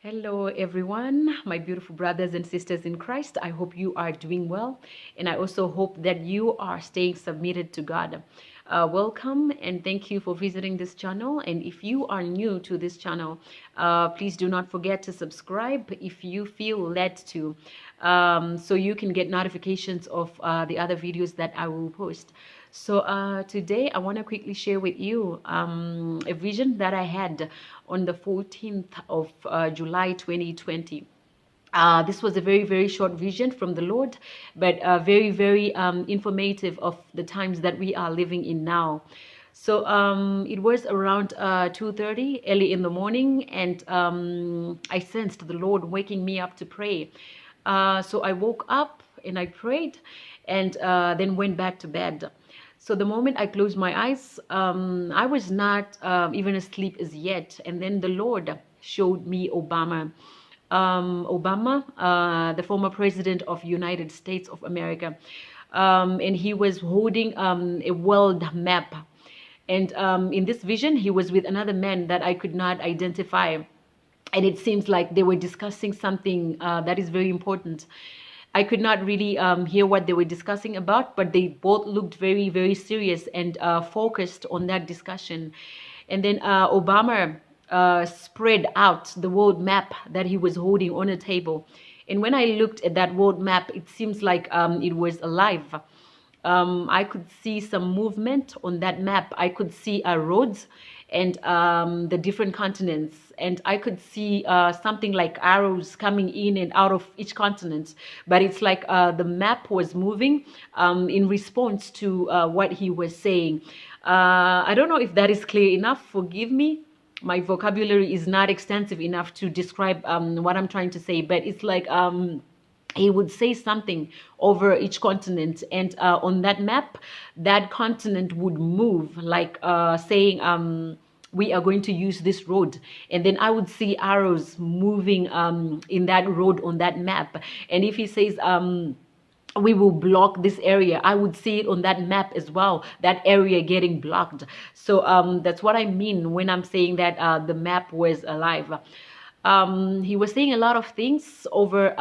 Hello, everyone, my beautiful brothers and sisters in Christ. I hope you are doing well, and I also hope that you are staying submitted to God. Welcome and thank you for visiting this channel. And if you are new to this channel, please do not forget to subscribe if you feel led to, so you can get notifications of the other videos that I will post. So today I want to quickly share with you a vision that I had on the 14th of July 2020. This was a very, very short vision from the Lord, but very, very informative of the times that we are living in now. So it was around 2:30 early in the morning, and I sensed the Lord waking me up to pray. So I woke up and I prayed, and then went back to bed. So the moment I closed my eyes, I was not even asleep as yet. And then the Lord showed me Obama. Obama, the former president of United States of America. And he was holding a world map. And in this vision, he was with another man that I could not identify. And it seems like they were discussing something that is very important. I could not really hear what they were discussing about, but they both looked very, very serious and focused on that discussion. And then Obama spread out the world map that he was holding on a table. And when I looked at that world map, it seems like it was alive. I could see some movement on that map. I could see roads and the different continents. And I could see something like arrows coming in and out of each continent. But it's like the map was moving in response to what he was saying. I don't know if that is clear enough. Forgive me. My vocabulary is not extensive enough to describe what I'm trying to say. But it's like he would say something over each continent, and on that map, that continent would move, like saying, we are going to use this road. And then I would see arrows moving in that road on that map. And if he says, we will block this area, I would see it on that map as well, that area getting blocked. So that's what I mean when I'm saying that the map was alive. He was saying a lot of things over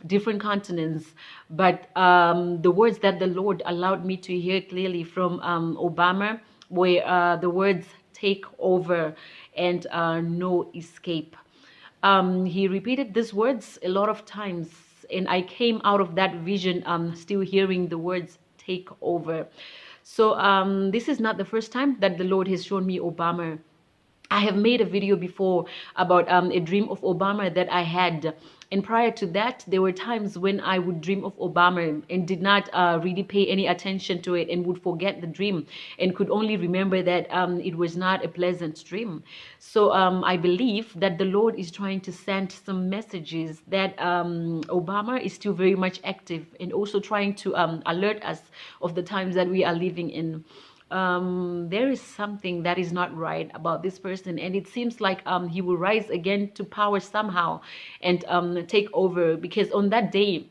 different continents, but the words that the Lord allowed me to hear clearly from Obama were the words take over and no escape. He repeated these words a lot of times, and I came out of that vision still hearing the words take over. So this is not the first time that the Lord has shown me Obama. I have made a video before about a dream of Obama that I had. And prior to that, there were times when I would dream of Obama and did not really pay any attention to it and would forget the dream and could only remember that it was not a pleasant dream. So I believe that the Lord is trying to send some messages that Obama is still very much active and also trying to alert us of the times that we are living in. There is something that is not right about this person, and it seems like he will rise again to power somehow and take over, because on that day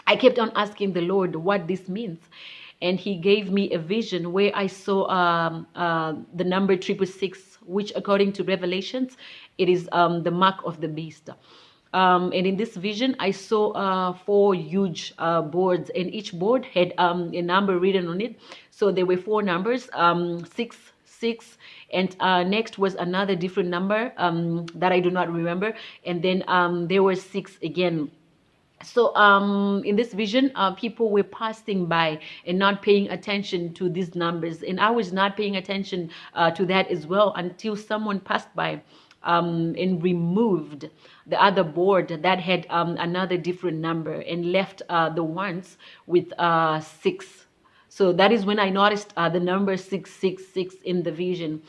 I kept on asking the Lord what this means, and he gave me a vision where I saw the number 666, which according to Revelations, it is the mark of the beast. And in this vision, I saw 4 huge boards, and each board had a number written on it. So there were 4 numbers, 6, 6, and next was another different number that I do not remember. And then there was 6 again. So in this vision, people were passing by and not paying attention to these numbers. And I was not paying attention to that as well until someone passed by and removed the other board that had another different number and left the ones with 6. So that is when I noticed the number 666 in the vision.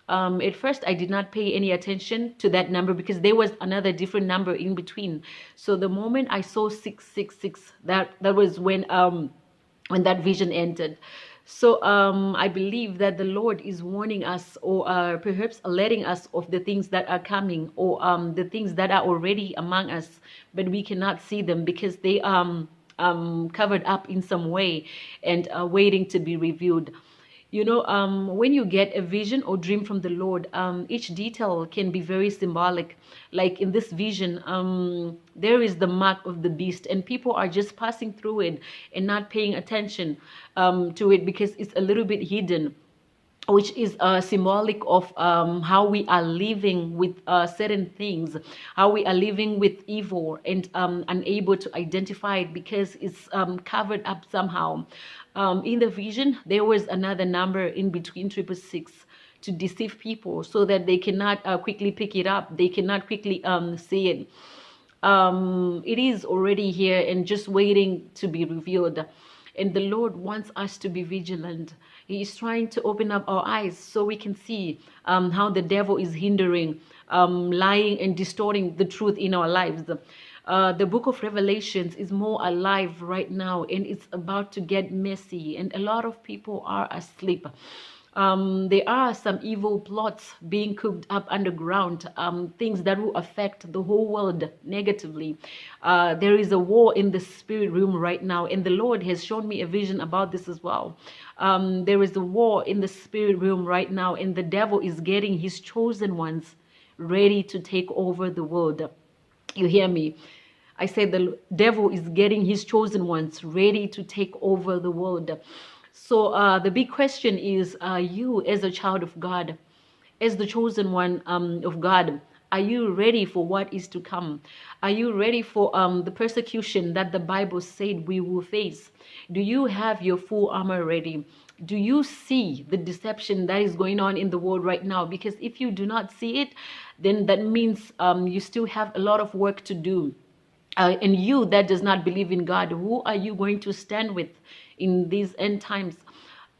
At first, I did not pay any attention to that number because there was another different number in between. So the moment I saw 666, that was when that vision entered. So I believe that the Lord is warning us, or perhaps alerting us of the things that are coming, or the things that are already among us, but we cannot see them because they are covered up in some way and waiting to be revealed. When you get a vision or dream from the Lord, each detail can be very symbolic. Like in this vision, there is the mark of the beast, and people are just passing through it and not paying attention to it because it's a little bit hidden, which is symbolic of how we are living with certain things, how we are living with evil and unable to identify it because it's covered up somehow. In the vision, there was another number in between 666 to deceive people so that they cannot quickly pick it up. They cannot quickly see it. It is already here and just waiting to be revealed. And the Lord wants us to be vigilant. He is trying to open up our eyes so we can see how the devil is hindering, lying and distorting the truth in our lives. The book of Revelations is more alive right now, and it's about to get messy, and a lot of people are asleep. There are some evil plots being cooked up underground, things that will affect the whole world negatively. There is a war in the spirit realm right now, and the Lord has shown me a vision about this as well. There is a war in the spirit realm right now, and the devil is getting his chosen ones ready to take over the world. You hear me? I said the devil is getting his chosen ones ready to take over the world. So the big question is, you as a child of God, as the chosen one of God, are you ready for what is to come? Are you ready for the persecution that the Bible said we will face? Do you have your full armor ready? Do you see the deception that is going on in the world right now? Because if you do not see it, then that means you still have a lot of work to do. And you that does not believe in God, who are you going to stand with in these end times?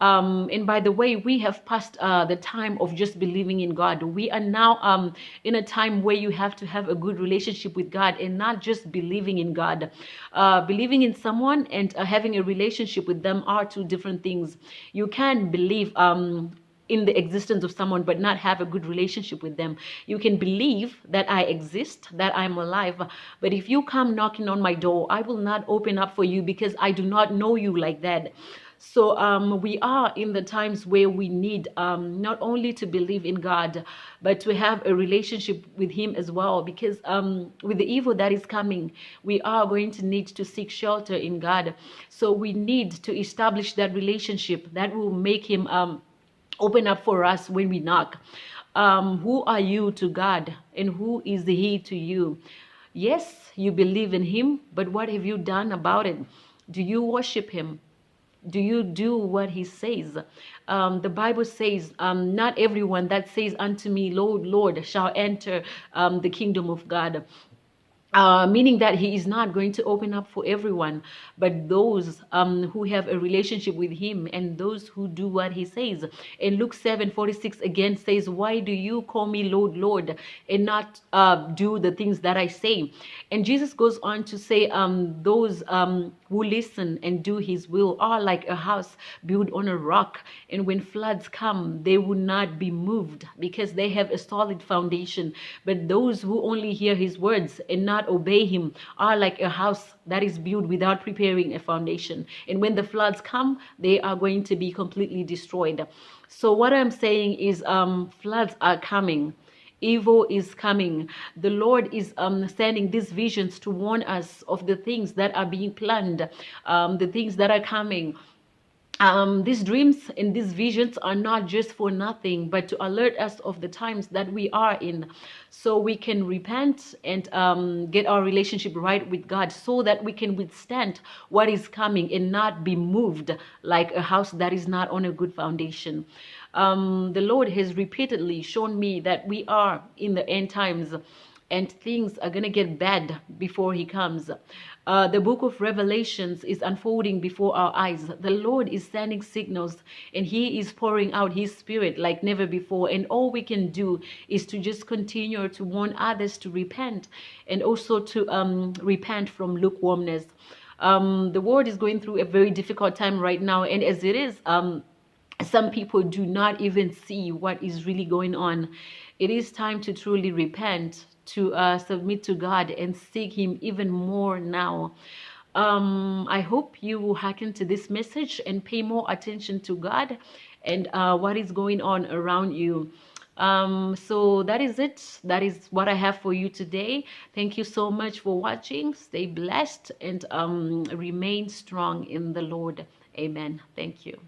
And by the way, we have passed the time of just believing in God. We are now in a time where you have to have a good relationship with God and not just believing in God. Believing in someone and having a relationship with them are two different things. You can believe in the existence of someone but not have a good relationship with them. You can believe that I exist, that I'm alive, but if you come knocking on my door, I will not open up for you because I do not know you like that. So we are in the times where we need not only to believe in God, but to have a relationship with Him as well. Because with the evil that is coming, we are going to need to seek shelter in God. So we need to establish that relationship that will make Him open up for us when we knock. Who are you to God, and who is He to you? Yes, you believe in Him, but what have you done about it? Do you worship Him? Do you do what He says? The Bible says, not everyone that says unto me, Lord, Lord, shall enter the kingdom of God. Meaning that He is not going to open up for everyone, but those who have a relationship with Him and those who do what He says. And Luke 7:46 again says, why do you call me Lord, Lord, and not do the things that I say? And Jesus goes on to say, those who listen and do His will are like a house built on a rock. And when floods come, they will not be moved because they have a solid foundation. But those who only hear His words and not obey Him are like a house that is built without preparing a foundation. And when the floods come, they are going to be completely destroyed. So what I'm saying is floods are coming. Evil is coming. The Lord is sending these visions to warn us of the things that are being planned, the things that are coming. These dreams and these visions are not just for nothing, but to alert us of the times that we are in, so we can repent and get our relationship right with God, so that we can withstand what is coming and not be moved like a house that is not on a good foundation. The Lord has repeatedly shown me that we are in the end times, and things are going to get bad before He comes. The book of Revelations is unfolding before our eyes. The Lord is sending signals, and He is pouring out His Spirit like never before. And all we can do is to just continue to warn others to repent, and also to repent from lukewarmness. The world is going through a very difficult time right now, and as it is, some people do not even see what is really going on. It is time to truly repent, to submit to God and seek Him even more now. I hope you will hearken to this message and pay more attention to God and what is going on around you. So that is it. That is what I have for you today. Thank you so much for watching. Stay blessed and remain strong in the Lord. Amen. Thank you.